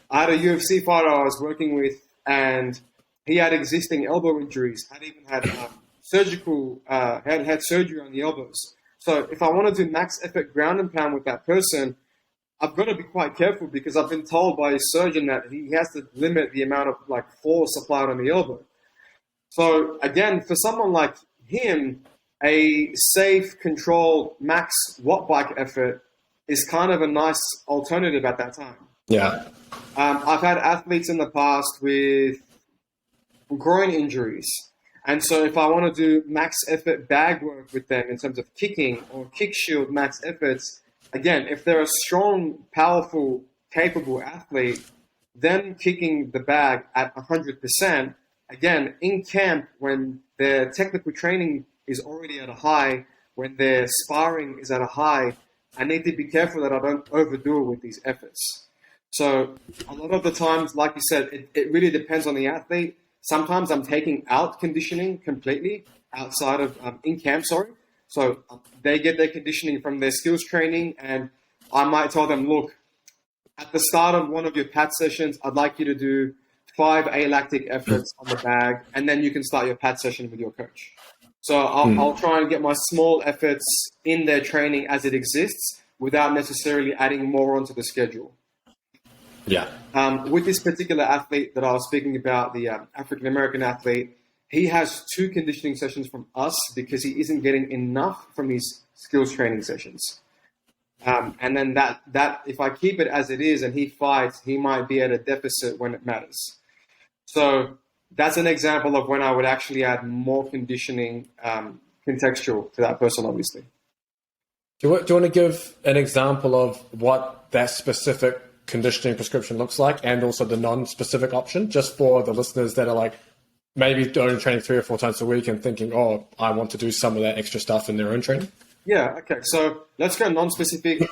I had a UFC fighter I was working with, and he had existing elbow injuries, had even had had surgery on the elbows. So if I want to do max effort ground and pound with that person, I've got to be quite careful because I've been told by his surgeon that he has to limit the amount of force applied on the elbow. So again, for someone like him, a safe, controlled, max watt bike effort is kind of a nice alternative at that time. Yeah. I've had athletes in the past with groin injuries. And so if I want to do max effort bag work with them in terms of kicking or kick shield max efforts, again, if they're a strong, powerful, capable athlete, them kicking the bag at 100%, again, in camp, when their technical training is already at a high, when their sparring is at a high, I need to be careful that I don't overdo it with these efforts. So a lot of the times, like you said, it really depends on the athlete. Sometimes I'm taking out conditioning completely outside of in camp, So they get their conditioning from their skills training, and I might tell them, look, at the start of one of your PAT sessions, I'd like you to do 5 alactic efforts on the bag, and then you can start your PAT session with your coach. So I'll try and get my small efforts in their training as it exists without necessarily adding more onto the schedule. Yeah. With this particular athlete that I was speaking about, the African-American athlete, he has 2 conditioning sessions from us because he isn't getting enough from his skills training sessions. And then that if I keep it as it is and he fights, he might be at a deficit when it matters. So that's an example of when I would actually add more conditioning contextual to that person, obviously. Do you want to give an example of what that specific conditioning prescription looks like and also the non-specific option, just for the listeners that are maybe only training 3 or 4 times a week and thinking, oh, I want to do some of that extra stuff in their own training? Yeah, okay. So let's go non-specific.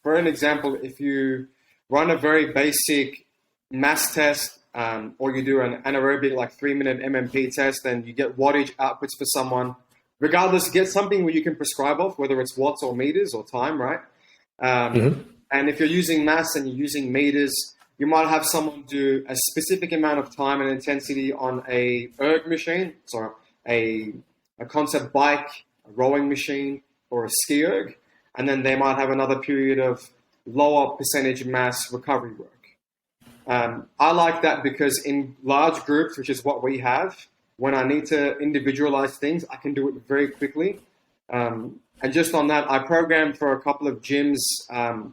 For an example, if you run a very basic mass test or you do an anaerobic 3-minute MMP test and you get wattage outputs for someone, regardless, get something where you can prescribe off, whether it's watts or meters or time, right? And if you're using mass and you're using meters, you might have someone do a specific amount of time and intensity on a erg machine, so a concept bike, a rowing machine, or a ski erg, and then they might have another period of lower percentage mass recovery work. I like that because in large groups, which is what we have, when I need to individualize things, I can do it very quickly. And just on that, I program for a couple of gyms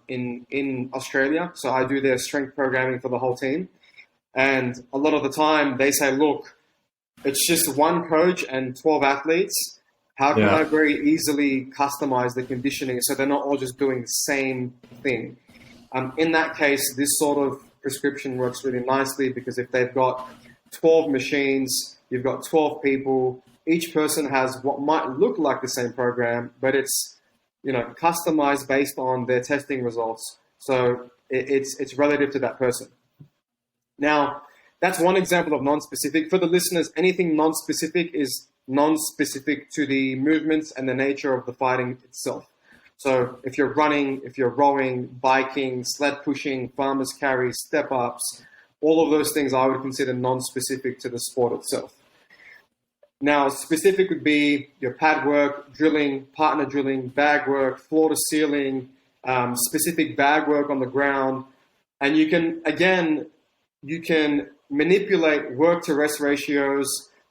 in Australia. So I do their strength programming for the whole team. And a lot of the time they say, look, it's just one coach and 12 athletes. How can I very easily customize the conditioning so they're not all just doing the same thing? In that case, this sort of prescription works really nicely because if they've got 12 machines, you've got 12 people, each person has what might look like the same program, but it's, customized based on their testing results. So it's relative to that person. Now, that's one example of non-specific. For the listeners, anything non-specific is non-specific to the movements and the nature of the fighting itself. So if you're running, if you're rowing, biking, sled pushing, farmer's carry, step-ups, all of those things I would consider non-specific to the sport itself. Now, specific would be your pad work, drilling, partner drilling, bag work, floor to ceiling, specific bag work on the ground. And you can manipulate work to rest ratios.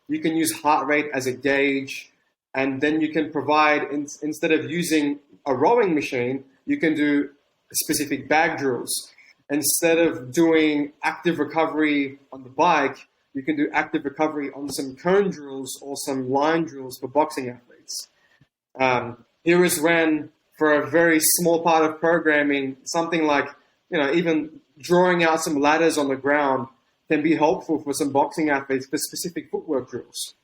You can use heart rate as a gauge. And then you can provide, instead of using a rowing machine, you can do specific bag drills. Instead of doing active recovery on the bike, you can do active recovery on some cone drills or some line drills for boxing athletes. Here is when, for a very small part of programming, something like, even drawing out some ladders on the ground can be helpful for some boxing athletes for specific footwork drills.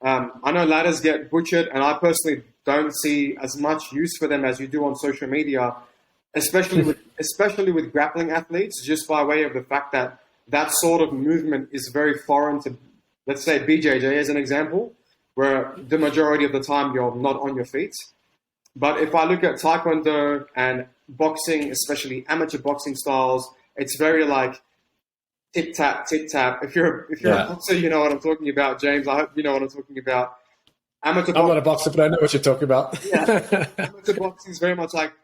I know ladders get butchered, and I personally don't see as much use for them as you do on social media, especially with grappling athletes, just by way of the fact that that sort of movement is very foreign to, let's say, BJJ as an example, where the majority of the time you're not on your feet. But if I look at Taekwondo and boxing, especially amateur boxing styles, it's very like tip tap, tip tap. If you're a boxer, you know what I'm talking about, James. I hope you know what I'm talking about. I'm not a boxer, but I know what you're talking about. Yeah, amateur boxing is very much like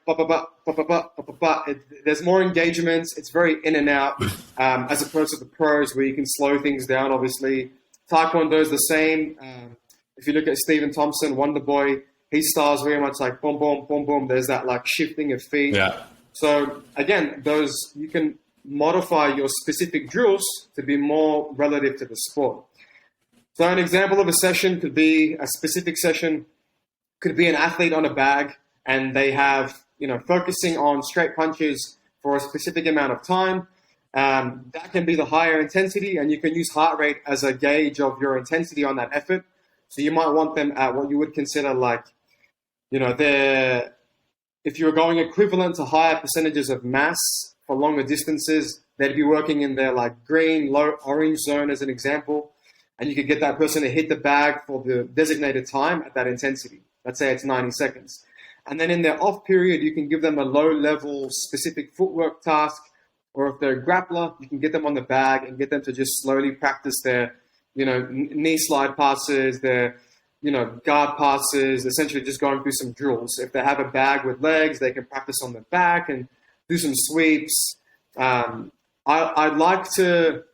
there's more engagements. It's very in and out, as opposed to the pros where you can slow things down. Obviously, Taekwondo is the same. If you look at Stephen Thompson, Wonder Boy, his style is very much like boom, boom, boom, boom. There's that like shifting of feet. Yeah. So again, you can modify your specific drills to be more relative to the sport. So an example of a session could be a specific session, could be an athlete on a bag, and they have, focusing on straight punches for a specific amount of time. That can be the higher intensity, and you can use heart rate as a gauge of your intensity on that effort. So you might want them at what you would consider like, if you were going equivalent to higher percentages of mass for longer distances, they'd be working in their like green, low orange zone as an example. And you could get that person to hit the bag for the designated time at that intensity. Let's say it's 90 seconds. And then in their off period, you can give them a low-level specific footwork task. Or if they're a grappler, you can get them on the bag and get them to just slowly practice their, knee slide passes, their, guard passes, essentially just going through some drills. If they have a bag with legs, they can practice on the back and do some sweeps. I'd like to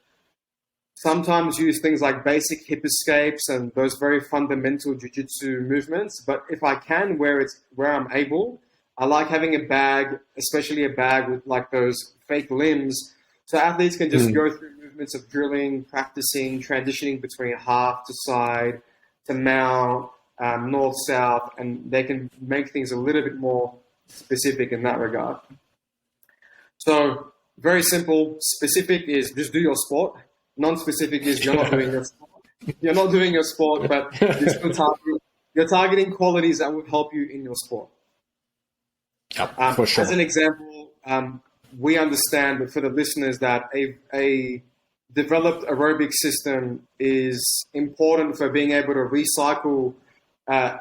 sometimes use things like basic hip escapes and those very fundamental jiu-jitsu movements. But if I can, where I'm able, I like having a bag, especially a bag with like those fake limbs. So athletes can just go through movements of drilling, practicing, transitioning between half to side, to mount, north-south, and they can make things a little bit more specific in that regard. So very simple. Specific is just do your sport. Non-specific is you're not doing your sport. You're not doing your sport, but you're targeting qualities that would help you in your sport. Yep, for sure. As an example, we understand, but for the listeners, that a developed aerobic system is important for being able to recycle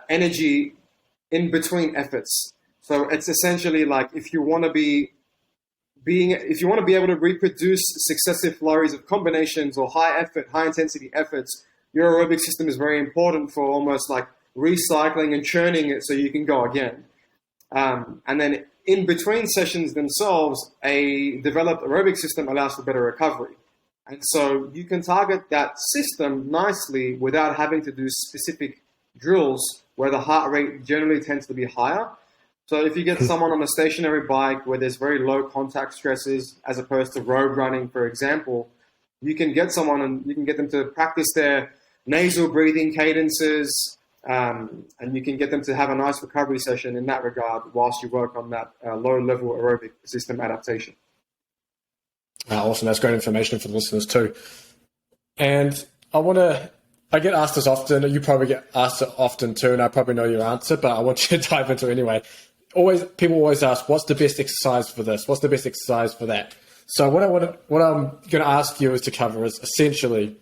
energy in between efforts. So it's essentially like if you want to be able to reproduce successive flurries of combinations or high intensity efforts, your aerobic system is very important for almost like recycling and churning it so you can go again. And then in between sessions themselves, a developed aerobic system allows for better recovery. And so you can target that system nicely without having to do specific drills where the heart rate generally tends to be higher. So if you get someone on a stationary bike where there's very low contact stresses as opposed to road running, for example, you can get someone and you can get them to practice their nasal breathing cadences, and you can get them to have a nice recovery session in that regard whilst you work on that low-level aerobic system adaptation. Awesome. That's great information for the listeners too. And I get asked this often, you probably get asked it often too, and I probably know your answer, but I want you to dive into it anyway. People always ask, what's the best exercise for this? What's the best exercise for that? So what I'm going to ask you is to cover is essentially,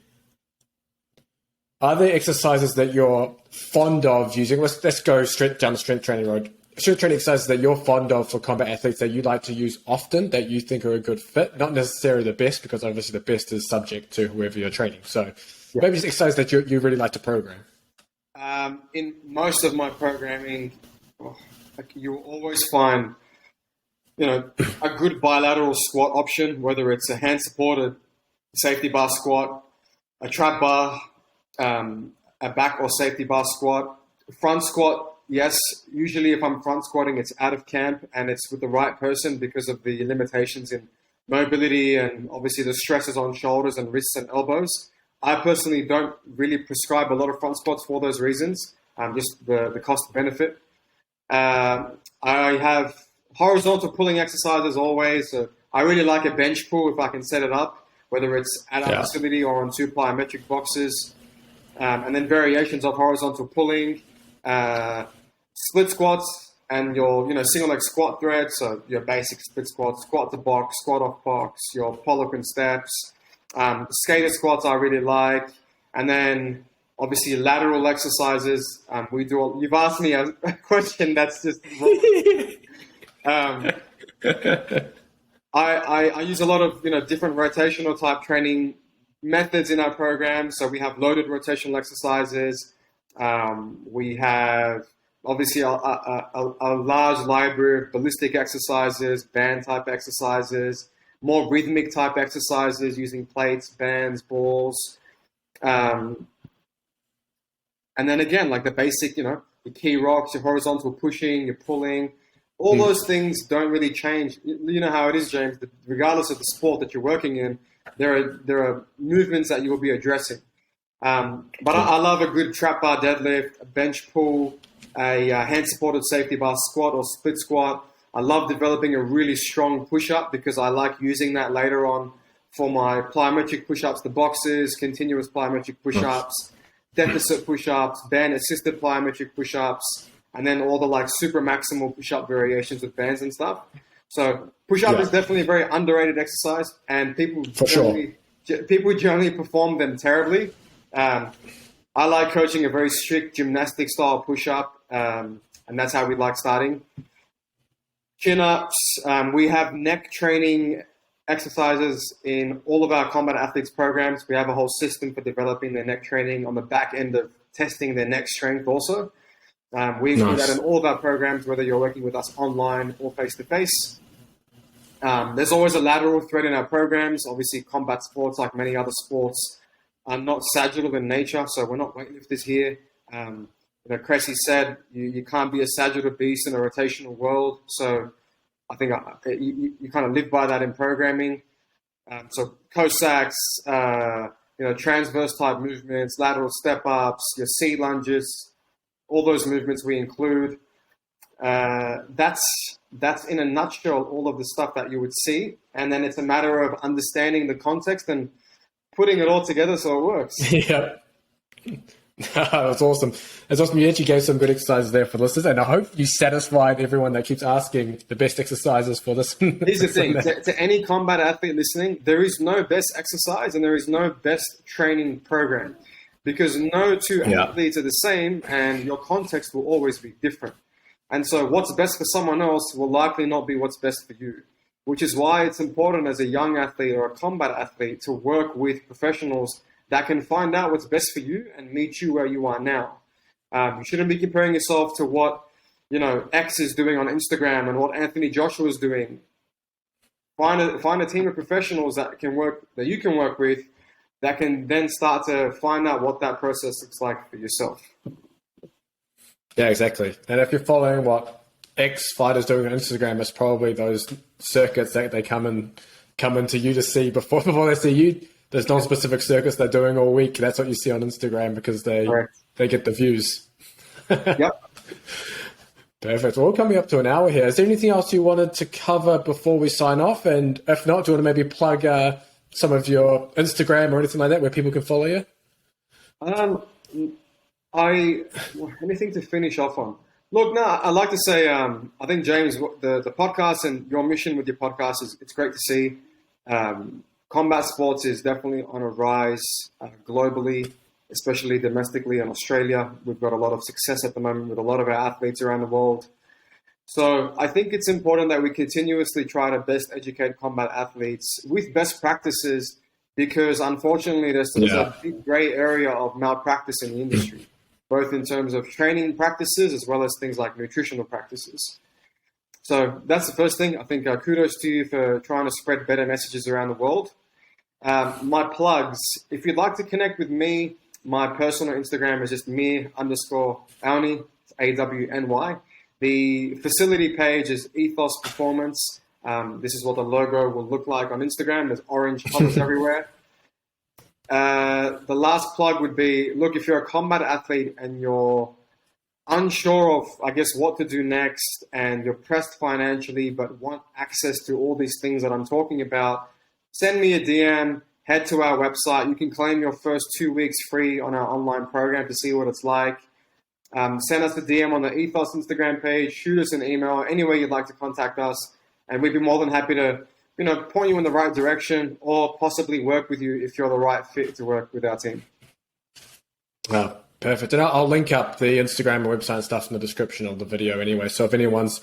are there exercises that you're fond of using? Let's go straight down the strength training road. Strength training exercises that you're fond of for combat athletes that you like to use often, that you think are a good fit, not necessarily the best, because obviously the best is subject to whoever you're training. So maybe just exercises that you really like to program. In most of my programming, you will always find, a good bilateral squat option, whether it's a hand-supported safety bar squat, a trap bar, a back or safety bar squat, front squat. Yes, usually if I'm front squatting, it's out of camp and it's with the right person because of the limitations in mobility and obviously the stresses on shoulders and wrists and elbows. I personally don't really prescribe a lot of front squats for those reasons, just the cost benefit. I have horizontal pulling exercises always. So I really like a bench pull if I can set it up, whether it's at our facility or on 2 plyometric boxes. And then variations of horizontal pulling, split squats, and your single leg squat thread. So your basic split squats, squat to box, squat off box, your pollock and steps. Skater squats I really like, and then obviously lateral exercises. You've asked me a question that's just I use a lot of different rotational type training methods in our program. So we have loaded rotational exercises. We have obviously a large library of ballistic exercises, band type exercises, more rhythmic type exercises using plates, bands, balls. And then again, like the basic, the key rocks, your horizontal pushing, your pulling, all those things don't really change. You know how it is, James, regardless of the sport that you're working in, there are movements that you will be addressing. But I love a good trap bar deadlift, a bench pull, a hand-supported safety bar squat or split squat. I love developing a really strong push-up because I like using that later on for my plyometric push-ups, the boxes, continuous plyometric push-ups, deficit push-ups, band-assisted plyometric push-ups, and then all the super maximal push-up variations with bands and stuff. So push-up is definitely a very underrated exercise, and people generally perform them terribly. I like coaching a very strict gymnastic style push-up, and that's how we like starting. Chin-ups, we have neck training exercises in all of our combat athletes programs. We have a whole system for developing their neck training on the back end of testing their neck strength also. We include that in all of our programs, whether you're working with us online or face-to-face. There's always a lateral thread in our programs. Obviously, combat sports, like many other sports, are not sagittal in nature, so we're not weightlifters here. Cressy said you can't be a sagittal beast in a rotational world, so I think you kind of live by that in programming. So Cossacks, transverse type movements, lateral step-ups, your C lunges, all those movements we include. That's in a nutshell all of the stuff that you would see, and then it's a matter of understanding the context and putting it all together so it works. Yeah. That's awesome. That's awesome. You actually gave some good exercises there for listeners, and I hope you satisfied everyone that keeps asking the best exercises for this. Here's the thing, to any combat athlete listening, there is no best exercise and there is no best training program, because no two athletes are the same and your context will always be different. And so what's best for someone else will likely not be what's best for you, which is why it's important as a young athlete or a combat athlete to work with professionals that can find out what's best for you and meet you where you are now. You shouldn't be comparing yourself to what, X is doing on Instagram and what Anthony Joshua is doing. Find a team of professionals that you can work with, that can then start to find out what that process looks like for yourself. Yeah, exactly. And if you're following what X fighters doing on Instagram, it's probably those circuits that they come into you to see before they see you. There's non-specific circuits they're doing all week. That's what you see on Instagram because they get the views. Yep. Perfect. Well, we're coming up to an hour here. Is there anything else you wanted to cover before we sign off? And if not, do you want to maybe plug some of your Instagram or anything like that where people can follow you? Anything to finish off on? Look, I'd like to say, I think, James, the podcast and your mission with your podcast it's great to see. Combat sports is definitely on a rise globally, especially domestically in Australia. We've got a lot of success at the moment with a lot of our athletes around the world. So I think it's important that we continuously try to best educate combat athletes with best practices, because unfortunately there's a big gray area of malpractice in the industry, both in terms of training practices as well as things like nutritional practices. So that's the first thing. I think kudos to you for trying to spread better messages around the world. My plugs, if you'd like to connect with me, my personal Instagram is just Meer_Awny, AWNY. The facility page is Ethos Performance. This is what the logo will look like on Instagram. There's orange colors everywhere. The last plug would be, look, if you're a combat athlete and you're unsure of, I guess, what to do next, and you're pressed financially but want access to all these things that I'm talking about, send me a DM, head to our website. You can claim your first 2 weeks free on our online program to see what it's like. Send us a DM on the Ethos Instagram page, shoot us an email, any way you'd like to contact us, and we'd be more than happy to, point you in the right direction or possibly work with you if you're the right fit to work with our team. Oh, perfect. And I'll link up the Instagram and website and stuff in the description of the video anyway. So if anyone's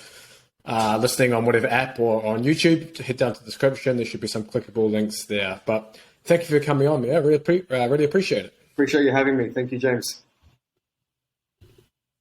listening on whatever app or on YouTube, head down to the description. There should be some clickable links there. But thank you for coming on, man. I really appreciate it. Appreciate you having me. Thank you, James.